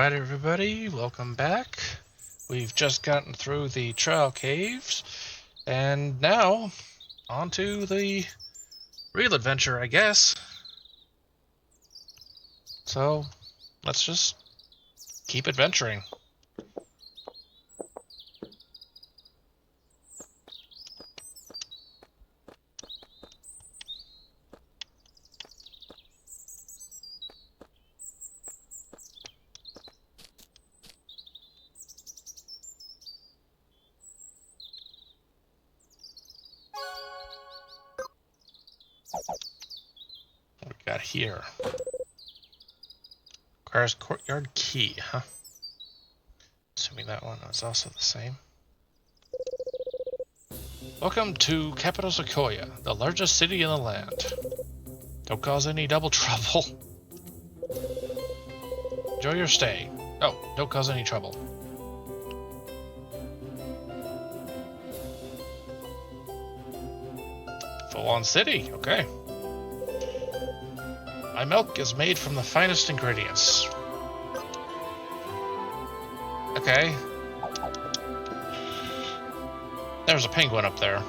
Alright everybody, welcome back. We've just gotten through the trial caves, and now on to the real adventure, I guess. So, let's just keep adventuring. What we got here? Requires courtyard key, huh? Assuming that one is also the same. Welcome to Capital Sequoia, the largest city in the land. Don't cause any double trouble. Enjoy your stay. Oh, don't cause any trouble. Full-on city, okay. My milk is made from the finest ingredients. Okay. There's a penguin up there.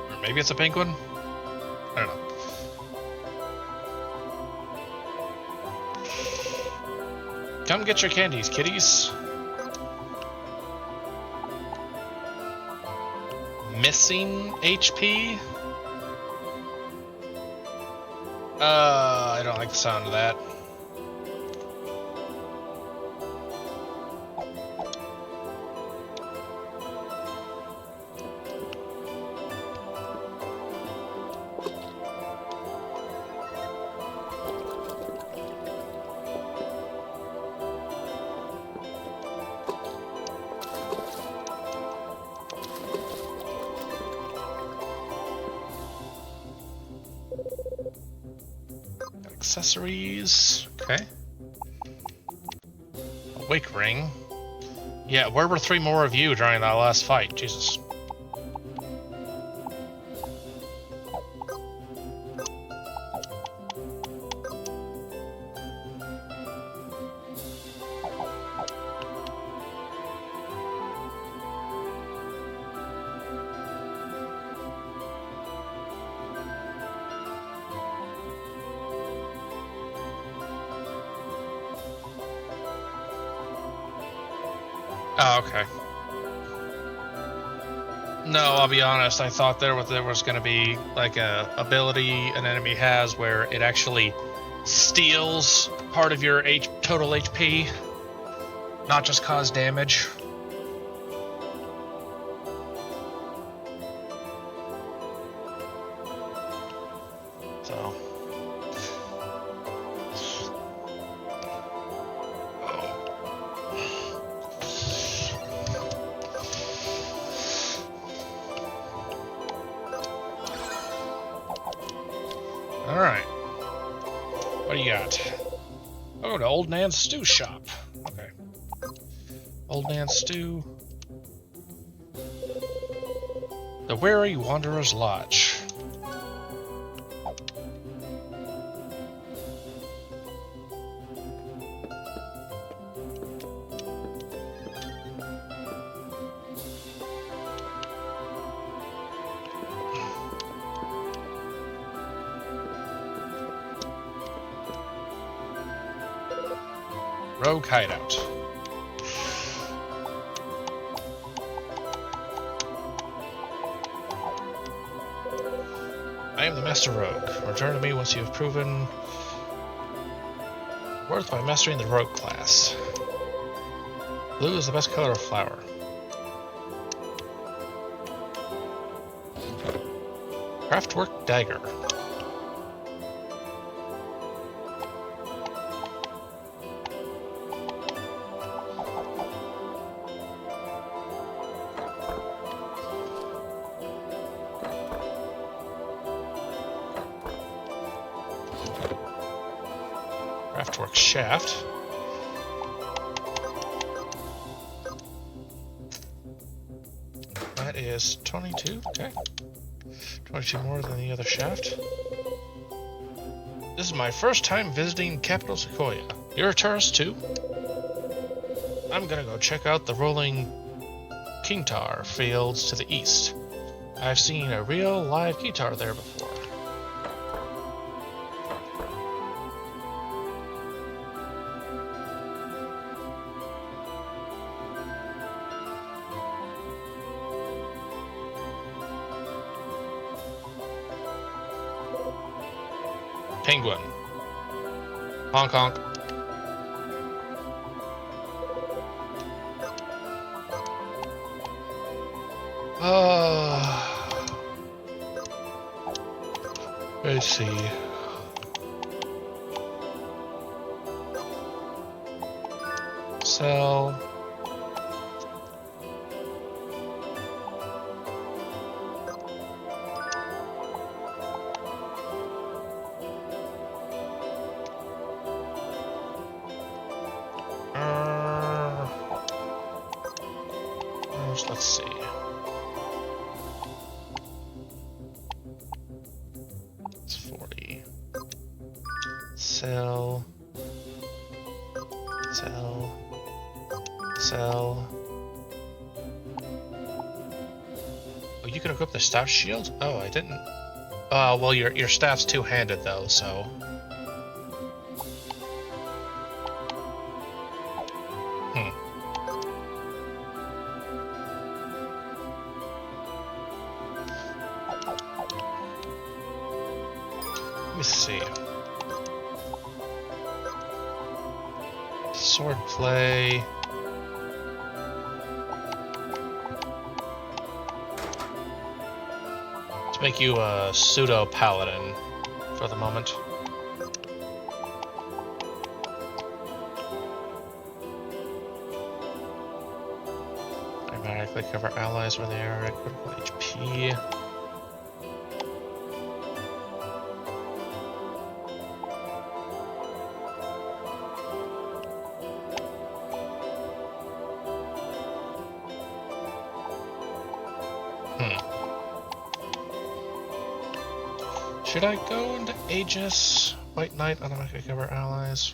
Or maybe it's a penguin? I don't know. Come get your candies, kitties. Missing HP? I don't like the sound of that. Accessories. Okay. Awake ring. Yeah, where were 3 more of you during that last fight? Jesus. Oh, okay. No, I'll be honest. I thought there was going to be like a ability an enemy has where it actually steals part of your total HP, not just cause damage. So. Alright. What do you got? Oh, to Old Nan's Stew Shop. Okay. Old Nan's Stew. The Weary Wanderer's Lodge. Rogue Hideout. I am the Master Rogue. Return to me once you have proven worth by mastering the Rogue class. Blue is the best color of flower. Craftwork Dagger. Craftwork Shaft. That is 22, okay. 22 more than the other shaft. This is my first time visiting Capital Sequoia. You're a tourist too? I'm gonna go check out the rolling Kingtar fields to the east. I've seen a real live guitar there before. Penguin. Honk honk. Let's see. Sell. Let's see. It's 40. Sell. Sell. Sell. Oh, you can equip the staff shield? Oh, I didn't. Well, your staff's two-handed though, so. Let me see. Sword play. Let's make you a pseudo paladin for the moment. Automatically cover allies where they are at critical HP. Should I go into Aegis? White Knight, automatically cover allies.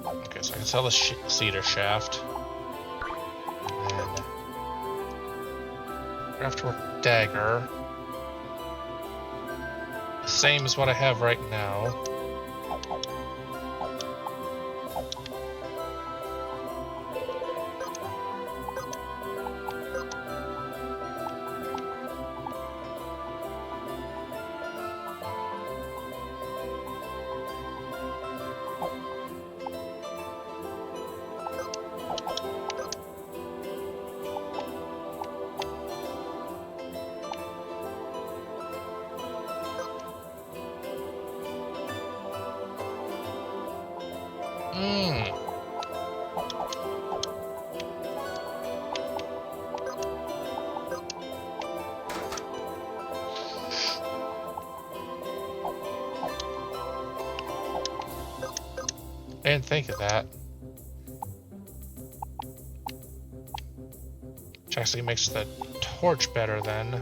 Okay, so I can sell the cedar shaft. And craftwork dagger. Same as what I have right now. I didn't think of that. Which actually makes the torch better then.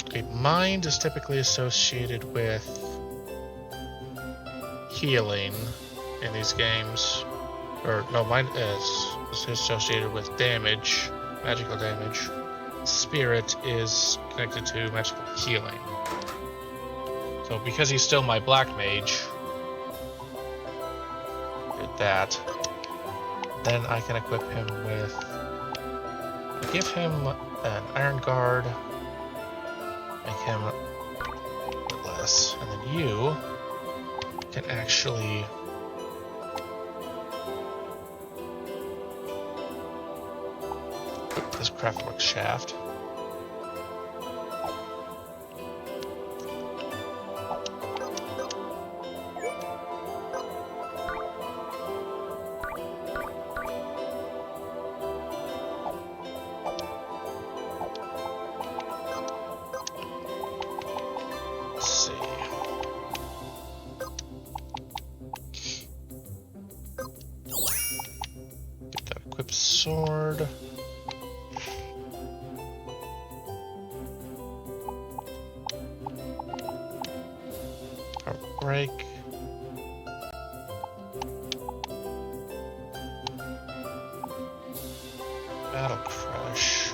Okay, mind is typically associated with healing in these games. Or no, mind is associated with damage, magical damage. Spirit is connected to magical healing. So because he's still my black mage, did that. Then I can equip him with, give him an Iron Guard, make him a bit less, and then you can actually equip this craftwork shaft. sword. A break. Battle crush.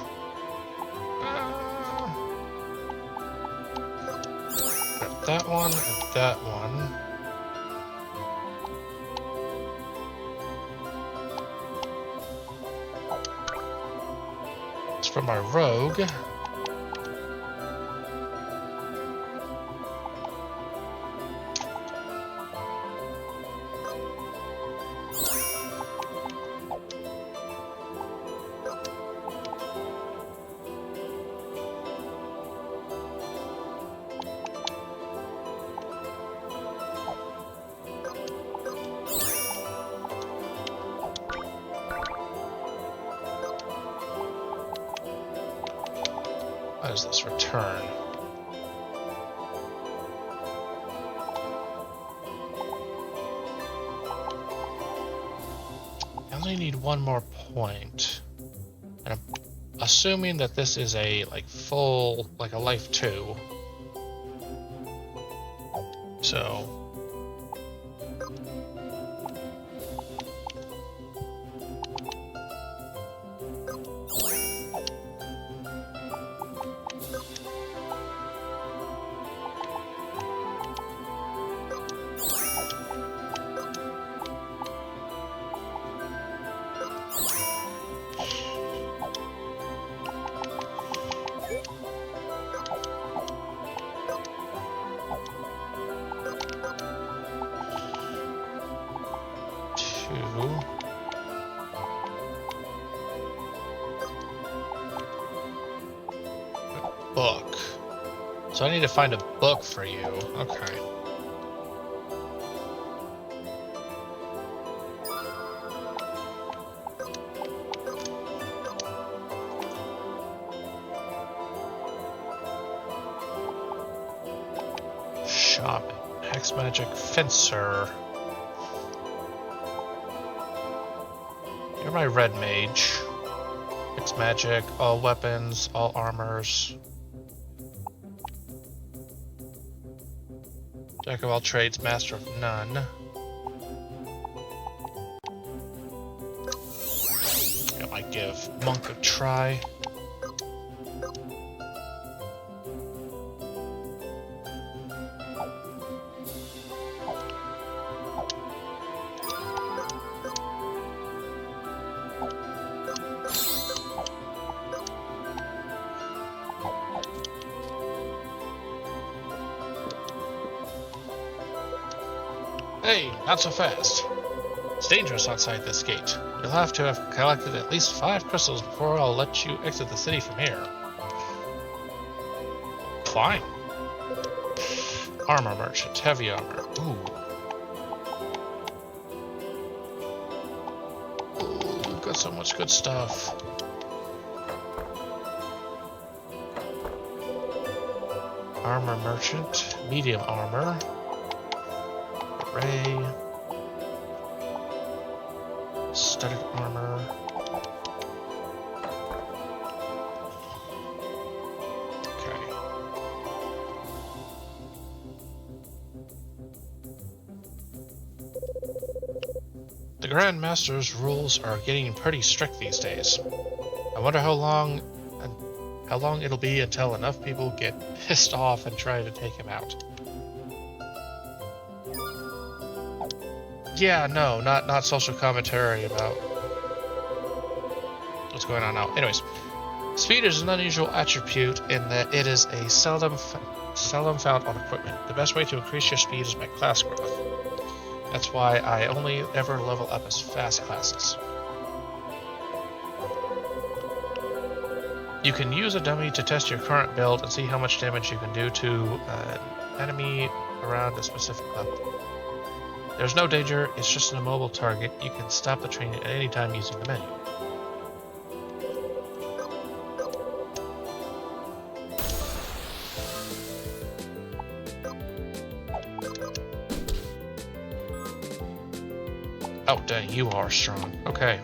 Got that one and that one. It's for my rogue. What is this? Return. I only need one more point. And I'm assuming that this is a full a life 2. So book. So I need to find a book for you. Okay. Shopping. Hex magic fencer. You're my red mage. Hex magic, all weapons, all armors. Jack of all trades, master of none. I might give monk a try. Hey, not so fast. It's dangerous outside this gate. You'll have to have collected at least 5 crystals before I'll let you exit the city from here. Fine. Armor merchant, heavy armor. Ooh. Ooh, we've got so much good stuff. Armor merchant, medium armor. Ray, studded armor. Okay. The Grand Master's rules are getting pretty strict these days. I wonder how long it'll be until enough people get pissed off and try to take him out. Yeah, no, not social commentary about what's going on now. Anyways, speed is an unusual attribute in that it is a seldom found on equipment. The best way to increase your speed is by class growth. That's why I only ever level up as fast classes. You can use a dummy to test your current build and see how much damage you can do to an enemy around a specific level. There's no danger, it's just an immobile target. You can stop the train at any time using the menu. Oh, dang, you are strong. Okay.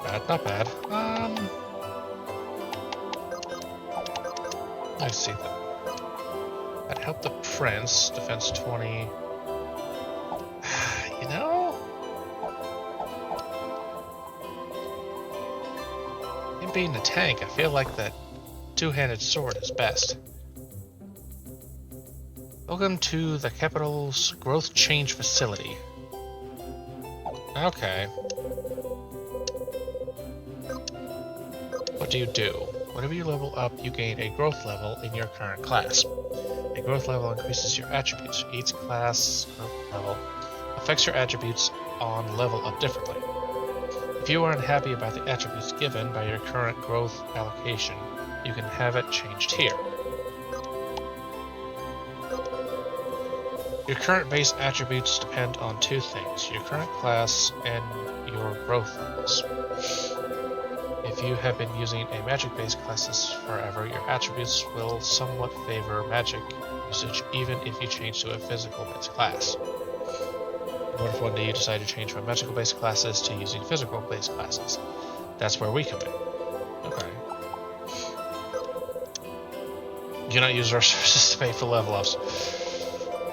Not bad. Let's see. That helped the prince. Defense 20. You know? Him being the tank, I feel like that two-handed sword is best. Welcome to the capital's growth change facility. Okay. What do you do? Whenever you level up, you gain a growth level in your current class. A growth level increases your attributes. Each class growth level affects your attributes on level up differently. If you are unhappy about the attributes given by your current growth allocation, you can have it changed here. Your current base attributes depend on two things, your current class and your growth levels. If you have been using a magic-based classes forever, your attributes will somewhat favor magic usage even if you change to a physical-based class. What if one day you decide to change from magical-based classes to using physical-based classes? That's where we come in. Okay. You cannot use resources to pay for level ups.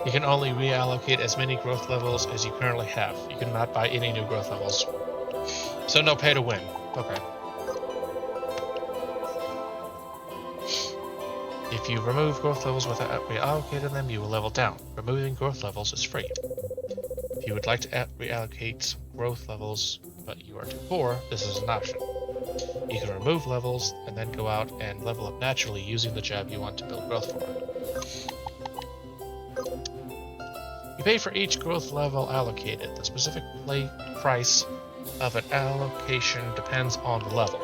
You can only reallocate as many growth levels as you currently have. You cannot buy any new growth levels. So no pay to win. Okay. If you remove growth levels without reallocating them, you will level down. Removing growth levels is free. If you would like to reallocate growth levels, but you are too poor, this is an option. You can remove levels and then go out and level up naturally using the job you want to build growth for. You pay for each growth level allocated. The specific price of an allocation depends on the level.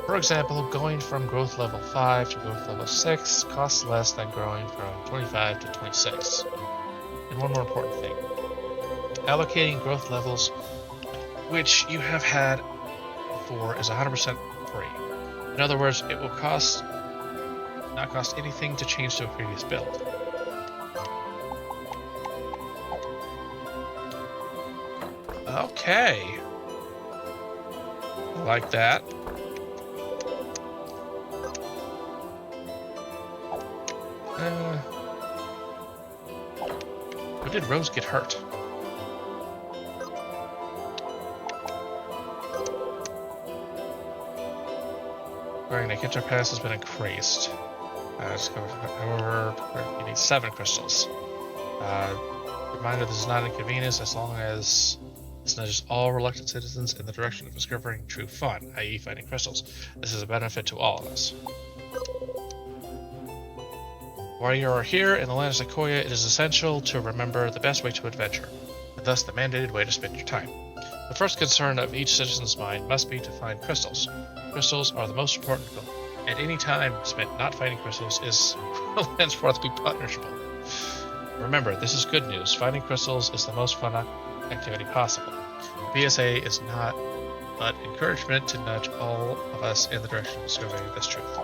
For example, going from growth level 5 to growth level 6 costs less than growing from 25 to 26. And one more important thing. Allocating growth levels, which you have had before, is 100% free. In other words, it will not cost anything to change to a previous build. Okay. Like that. How did Rose get hurt? Wearing a Kintar Pass has been increased. However, you need 7 crystals. Reminder, this is not inconvenience as long as this nudges all reluctant citizens in the direction of discovering true fun, i.e. finding crystals. This is a benefit to all of us. While you are here in the land of Sequoia, it is essential to remember the best way to adventure, and thus the mandated way to spend your time. The first concern of each citizen's mind must be to find crystals. Crystals are the most important goal, and any time spent not finding crystals is henceforth be punishable. Remember, this is good news. Finding crystals is the most fun activity possible. The PSA is not but encouragement to nudge all of us in the direction of discovering this truth.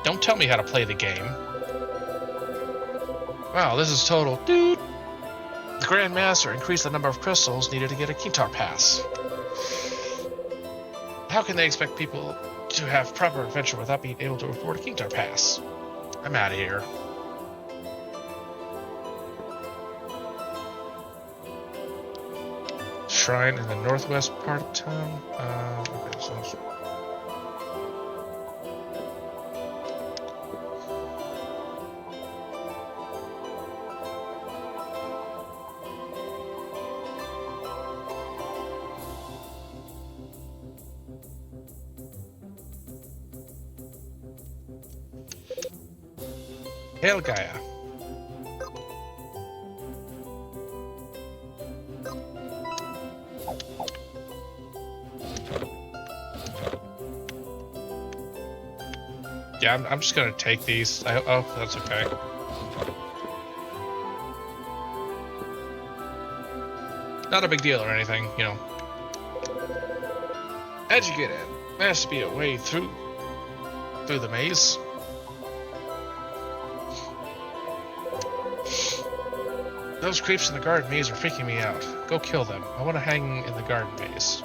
Don't tell me how to play the game. Wow, this is total dude. The Grand Master increased the number of crystals needed to get a Kintar Pass. How can they expect people to have proper adventure without being able to afford a Kintar Pass? I'm out of here. Shrine in the northwest part of town. Okay, so Hail Gaia. Yeah, I'm just gonna take these. Oh, that's okay. Not a big deal or anything, you know. How'd you get in? There has to be a way through the maze. Those creeps in the garden maze are freaking me out. Go kill them. I want to hang in the garden maze.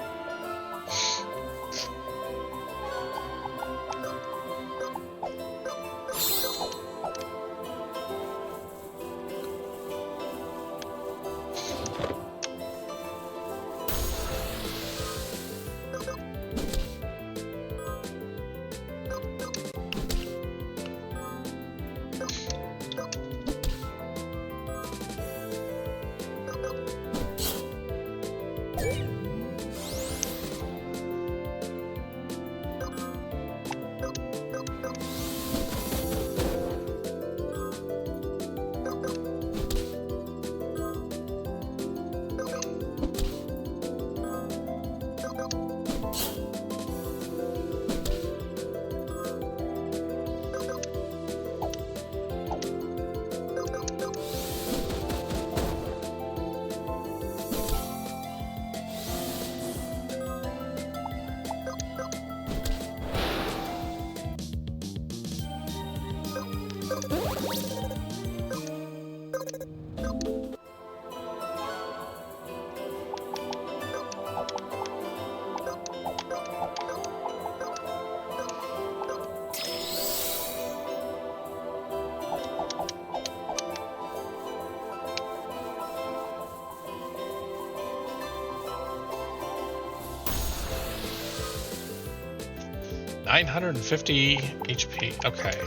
$950 HP. Okay.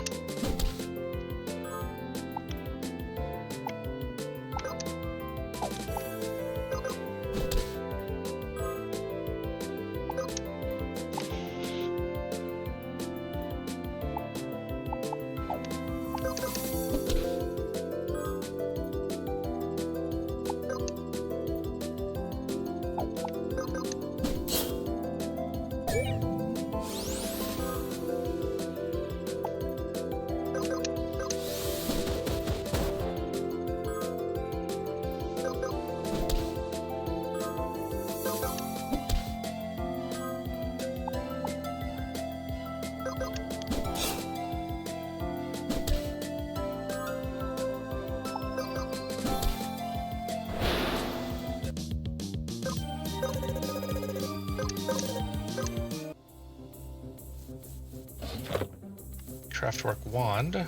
Craftwork wand.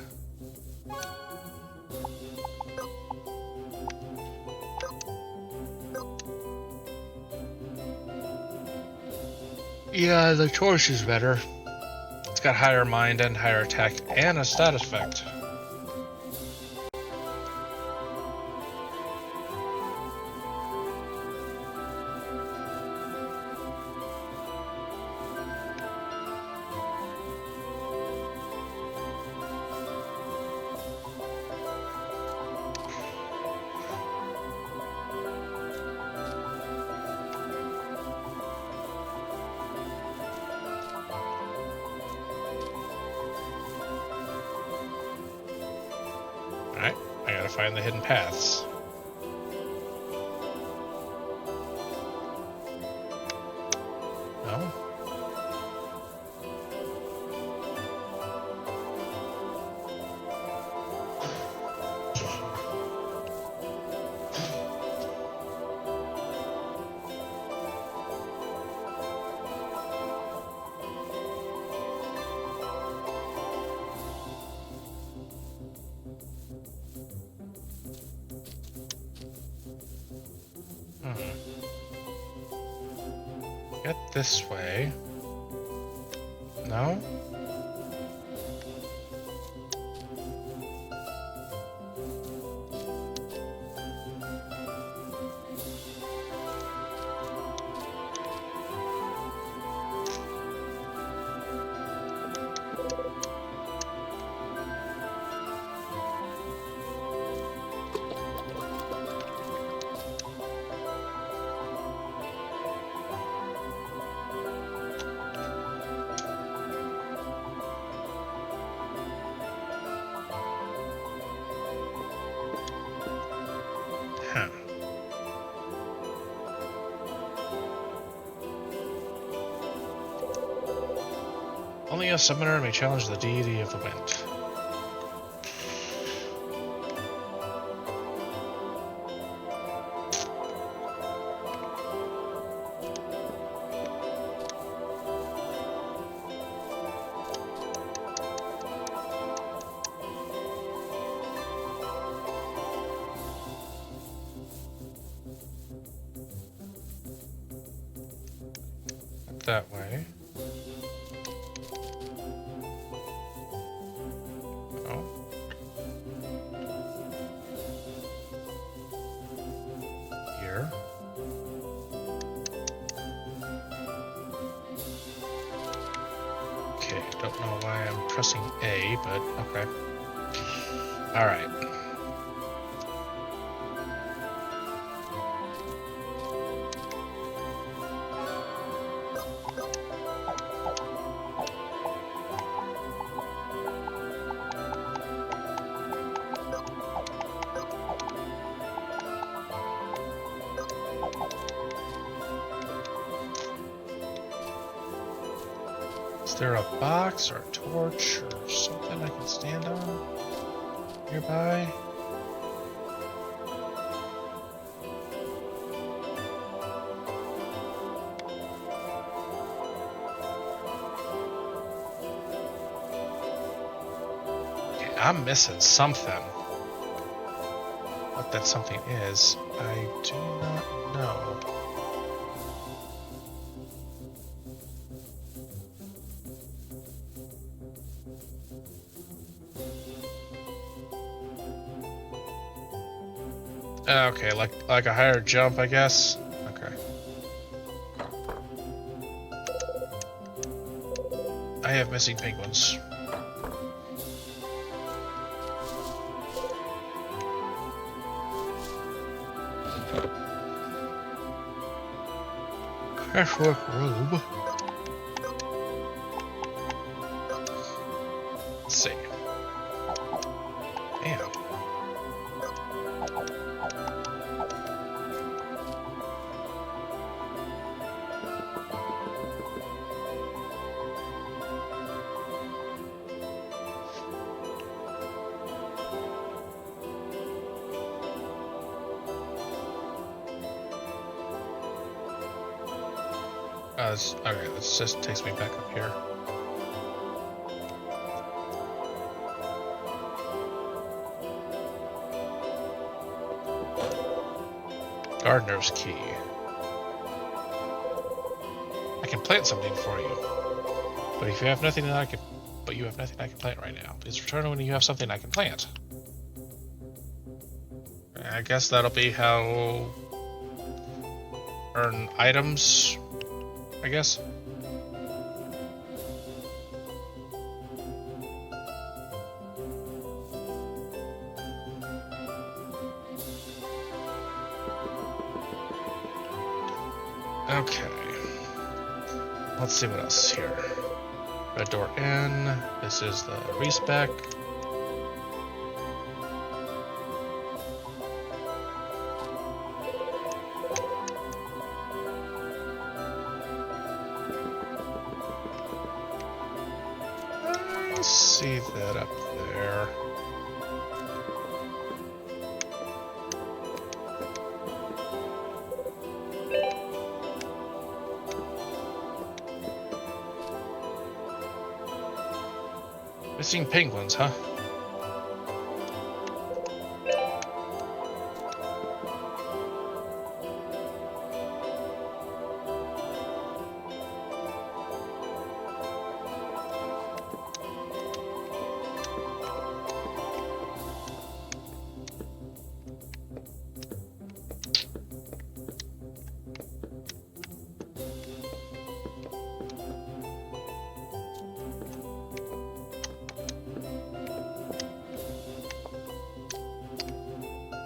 Yeah, the torch is better. It's got higher mind and higher attack and a status effect. Alright, I gotta find the hidden paths. No? Get this way. No? Huh. Only a summoner may challenge the deity of the wind. that way. Oh. Here. Okay, don't know why I'm pressing A, but okay. Alright. Is there a box or a torch or something I can stand on nearby? Okay, I'm missing something. What that something is, I do not know. Okay, like a higher jump, I guess. Okay. I have missing penguins. Patchwork robe. Let's see. Damn. Okay, this just takes me back up here. Gardener's key. I can plant something for you, but if you have nothing that I can, you have nothing I can plant right now. Please return when you have something I can plant. I guess that'll be how we'll earn items. I guess. Okay. Let's see what else is here. Red door in. This is the respec. I see that up there. Missing penguins, huh?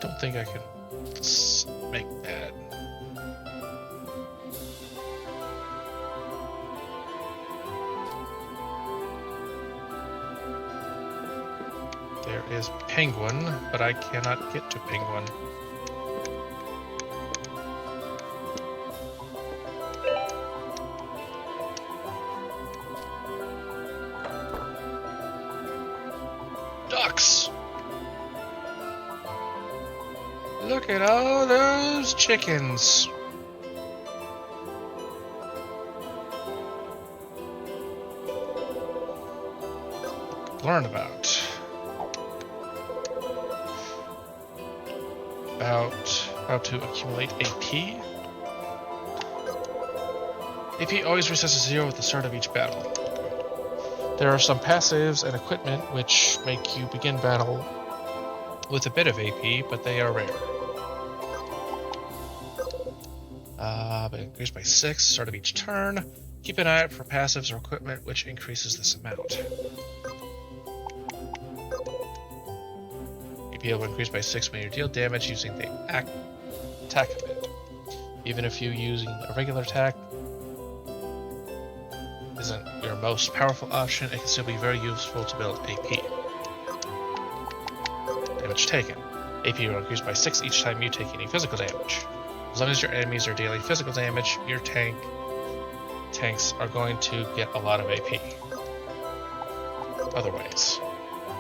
Don't think I can make that. There is penguin, but I cannot get to penguin. Ducks! Look at all those chickens. Learn about how to accumulate AP. AP always resets to 0 at the start of each battle. There are some passives and equipment which make you begin battle with a bit of AP, but they are rare. But increased by 6, start of each turn. Keep an eye out for passives or equipment which increases this amount. AP will increase by 6 when you deal damage using the attack command. Even if you using a regular attack isn't your most powerful option, it can still be very useful to build AP. Damage taken. AP will increase by 6 each time you take any physical damage. As long as your enemies are dealing physical damage, your tanks are going to get a lot of AP. Other ways.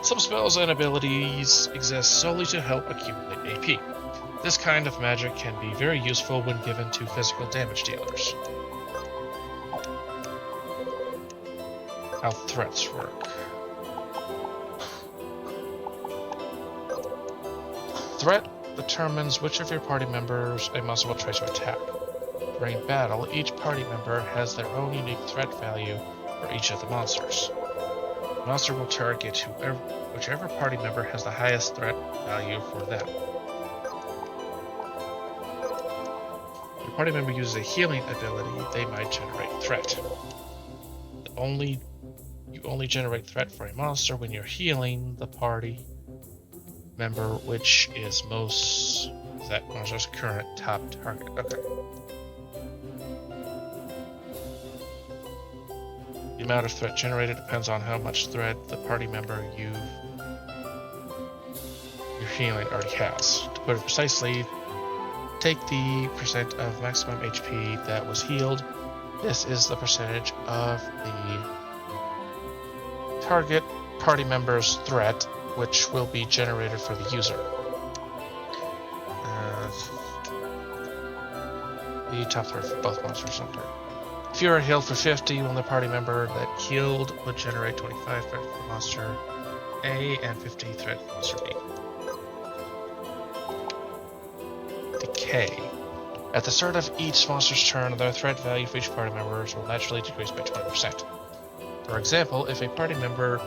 Some spells and abilities exist solely to help accumulate AP. This kind of magic can be very useful when given to physical damage dealers. How threats work. Threat determines which of your party members a monster will try to attack. During battle, each party member has their own unique threat value for each of the monsters. The monster will target whichever party member has the highest threat value for them. If your party member uses a healing ability, they might generate threat. You only generate threat for a monster when you're healing the party member, which is that monster's current top target. Okay. The amount of threat generated depends on how much threat the party member you're healing already has. To put it precisely, take the percent of maximum HP that was healed. This is the percentage of the target party member's threat, which will be generated for the user. The top threat for both monsters. Okay. If you are healed for 50, when the party member that healed would generate 25 threat for monster A and 50 threat for monster B. Decay. At the start of each monster's turn, their threat value for each party member will naturally decrease by 20%. For example, if a party member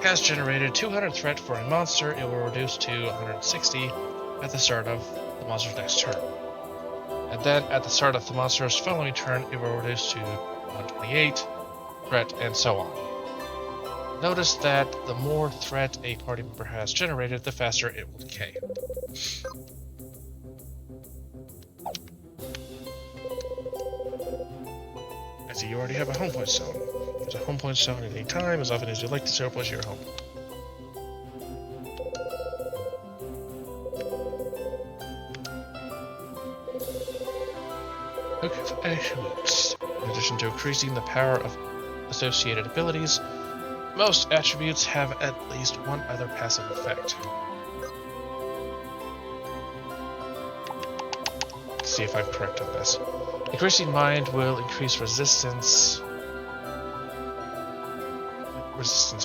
has generated 200 threat for a monster, it will reduce to 160 at the start of the monster's next turn. And then at the start of the monster's following turn, it will reduce to 128 threat, and so on. Notice that the more threat a party member has generated, the faster it will decay. I see you already have a home point stone. Use a home point stone at any time, as often as you like to surplus your home. Okay, so attributes. In addition to increasing the power of associated abilities, most attributes have at least one other passive effect. Let's see if I'm correct on this. Increasing mind will increase resistance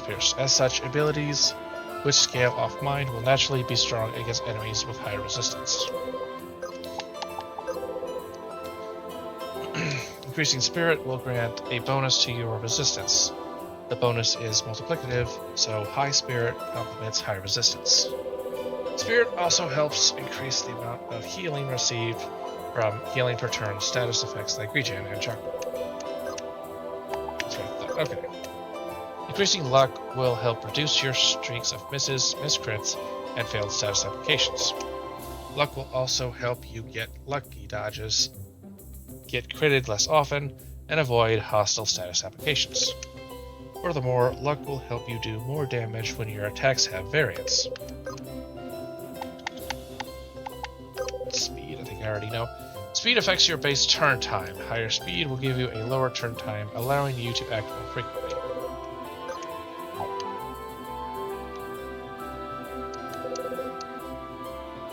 pierce. As such, abilities which scale off mind will naturally be strong against enemies with higher resistance. Increasing spirit will grant a bonus to your resistance. The bonus is multiplicative, so high spirit complements high resistance. Spirit also helps increase the amount of healing received from healing per turn status effects like regen and chakra. That's what I thought. Okay. Increasing luck will help reduce your streaks of misses, miscrits, and failed status applications. Luck will also help you get lucky dodges, get critted less often, and avoid hostile status applications. Furthermore, luck will help you do more damage when your attacks have variance. Speed, I think I already know. Speed affects your base turn time. Higher speed will give you a lower turn time, allowing you to act more frequently.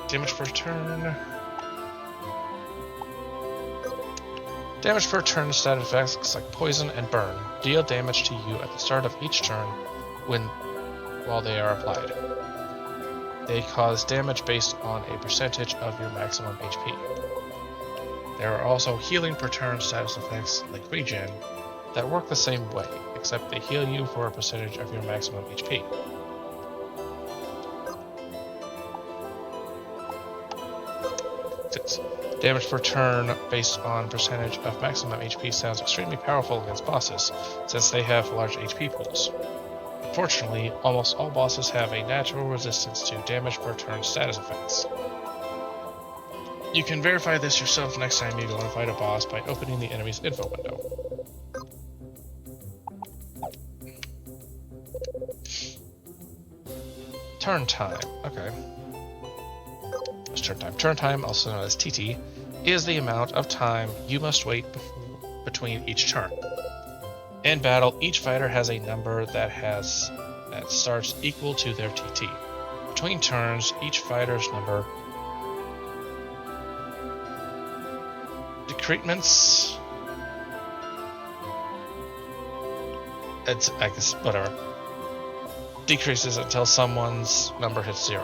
Damage per turn. Damage per turn stat effects like poison and burn deal damage to you at the start of each turn while they are applied. They cause damage based on a percentage of your maximum HP. There are also healing per turn status effects like regen that work the same way, except they heal you for a percentage of your maximum HP. Damage per turn based on percentage of maximum HP sounds extremely powerful against bosses, since they have large HP pools. Unfortunately, almost all bosses have a natural resistance to damage per turn status effects. You can verify this yourself next time you go and fight a boss by opening the enemy's info window. Turn time. Okay. It's turn time. Turn time, also known as TT, is the amount of time you must wait between each turn. In battle, each fighter has a number that starts equal to their TT. Between turns, each fighter's number decrements. I guess whatever. Decreases until someone's number hits 0.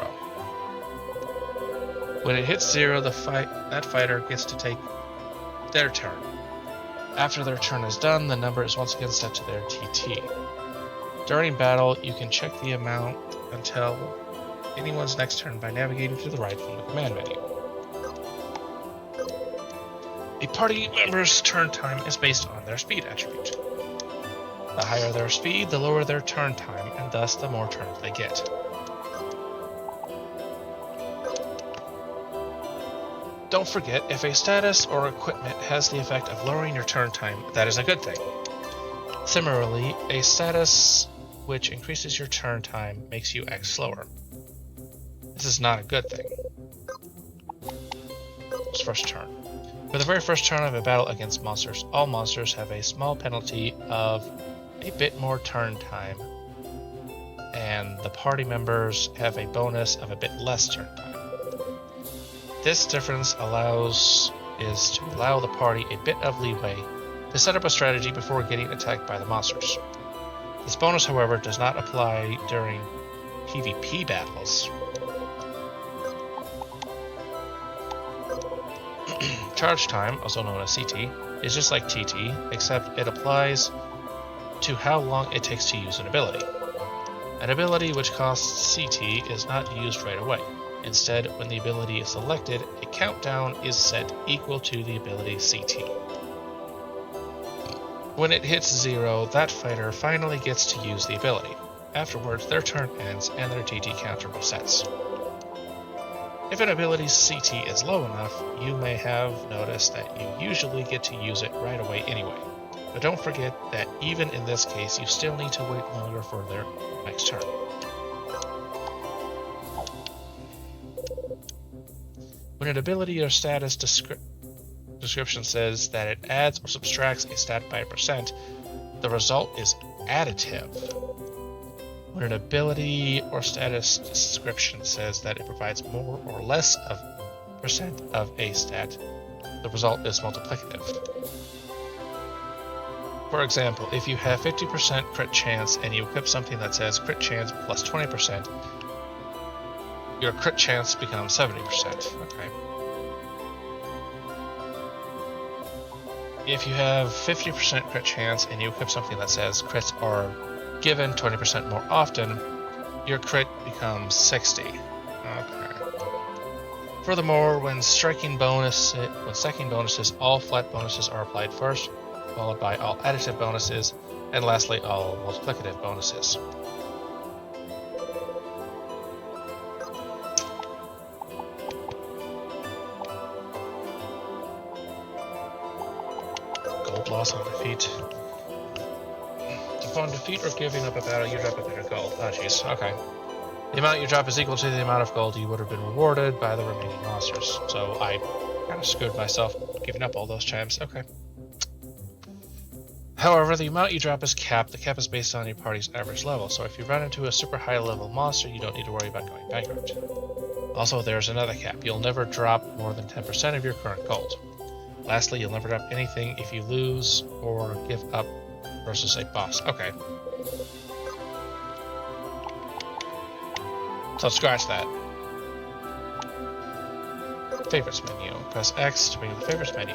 When it hits 0, that fighter gets to take their turn. After their turn is done, the number is once again set to their TT. During battle, you can check the amount until anyone's next turn by navigating to the right from the command menu. A party member's turn time is based on their speed attribute. The higher their speed, the lower their turn time, and thus the more turns they get. Don't forget, if a status or equipment has the effect of lowering your turn time, that is a good thing. Similarly, a status which increases your turn time makes you act slower. This is not a good thing. It's first turn. For the very first turn of a battle against monsters, all monsters have a small penalty of a bit more turn time, and the party members have a bonus of a bit less turn time. This difference is to allow the party a bit of leeway to set up a strategy before getting attacked by the monsters. This bonus, however, does not apply during PvP battles. Charge time, also known as CT, is just like TT, except it applies to how long it takes to use an ability. An ability which costs CT is not used right away. Instead, when the ability is selected, a countdown is set equal to the ability CT. When it hits 0, that fighter finally gets to use the ability. Afterwards, their turn ends and their TT counter resets. If an ability's CT is low enough, you may have noticed that you usually get to use it right away anyway. But don't forget that even in this case, you still need to wait longer for their next turn. When an ability or status description says that it adds or subtracts a stat by a percent, the result is additive. When an ability or status description says that it provides more or less of percent of a stat, the result is multiplicative. For example, if you have 50% crit chance and you equip something that says crit chance plus 20%, your crit chance becomes 70%. Okay. If you have 50% crit chance and you equip something that says crits are given 20% more often, your crit becomes 60. Okay. Furthermore, when stacking bonuses, all flat bonuses are applied first, followed by all additive bonuses, and lastly all multiplicative bonuses. Gold loss on defeat. Upon defeat or giving up a battle, you drop a bit of gold. Oh jeez, okay. The amount you drop is equal to the amount of gold you would have been rewarded by the remaining monsters. So I kind of screwed myself giving up all those chimes. Okay. However, the amount you drop is capped. The cap is based on your party's average level, so if you run into a super high level monster, you don't need to worry about going bankrupt. Also, there's another cap. You'll never drop more than 10% of your current gold. Lastly, you'll never drop anything if you lose or give up versus a boss. Okay. So scratch that. Favorites menu. Press X to bring the Favorites menu.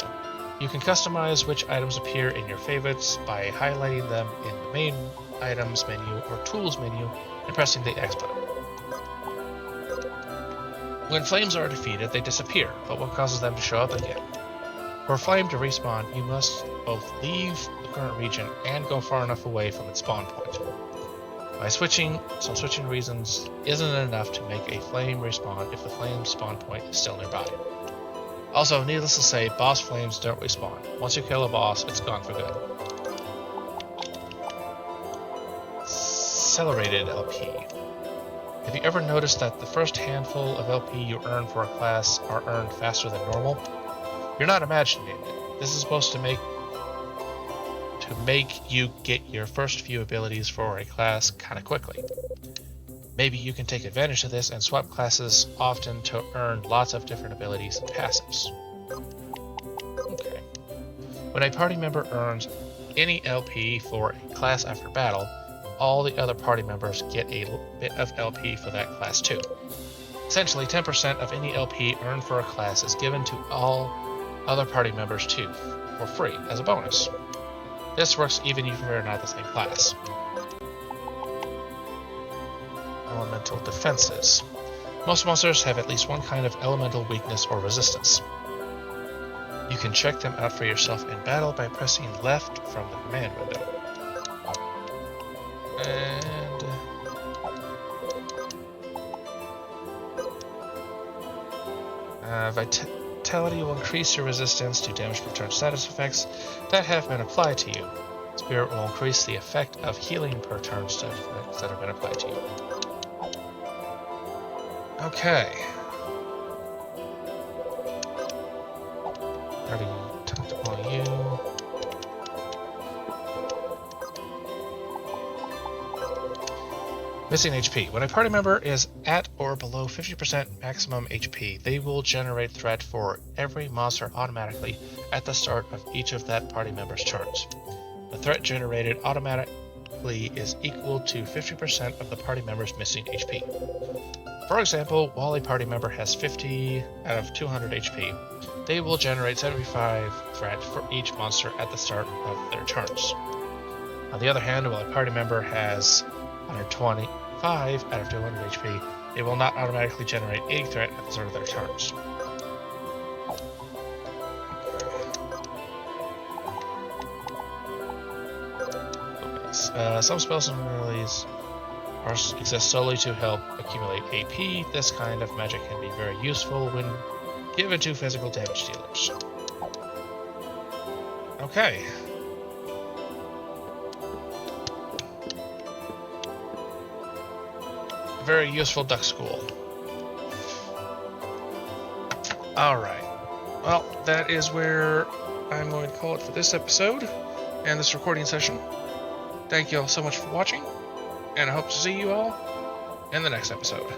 You can customize which items appear in your favorites by highlighting them in the main items menu or tools menu and pressing the X button. When flames are defeated, they disappear, but what causes them to show up again? For a flame to respawn, you must both leave the current region and go far enough away from its spawn point. By switching reasons isn't enough to make a flame respawn if the flame's spawn point is still nearby. Also, needless to say, boss flames don't respawn. Once you kill a boss, it's gone for good. Accelerated LP. Have you ever noticed that the first handful of LP you earn for a class are earned faster than normal? You're not imagining it. This is supposed to make you get your first few abilities for a class kinda quickly. Maybe you can take advantage of this and swap classes often to earn lots of different abilities and passives. Okay. When a party member earns any LP for a class after battle, all the other party members get a bit of LP for that class too. Essentially, 10% of any LP earned for a class is given to all other party members too, for free, as a bonus. This works even if you're not the same class. Elemental defenses. Most monsters have at least one kind of elemental weakness or resistance. You can check them out for yourself in battle by pressing left from the command window. And Vitality will increase your resistance to damage per turn status effects that have been applied to you. Spirit will increase the effect of healing per turn status effects that have been applied to you. Okay. Already talked about you. Missing HP. When a party member is at or below 50% maximum HP, they will generate threat for every monster automatically at the start of each of that party member's turns. The threat generated automatically is equal to 50% of the party member's missing HP. For example, while a party member has 50 out of 200 HP, they will generate 75 threat for each monster at the start of their turns. On the other hand, while a party member has 125 out of 200 HP, they will not automatically generate 80 threat at the start of their turns. Some spells and abilities exist solely to help accumulate AP. This kind of magic can be very useful when given to physical damage dealers. Okay. Very useful duck school. Alright. Well, that is where I'm going to call it for this episode and this recording session. Thank you all so much for watching, and I hope to see you all in the next episode.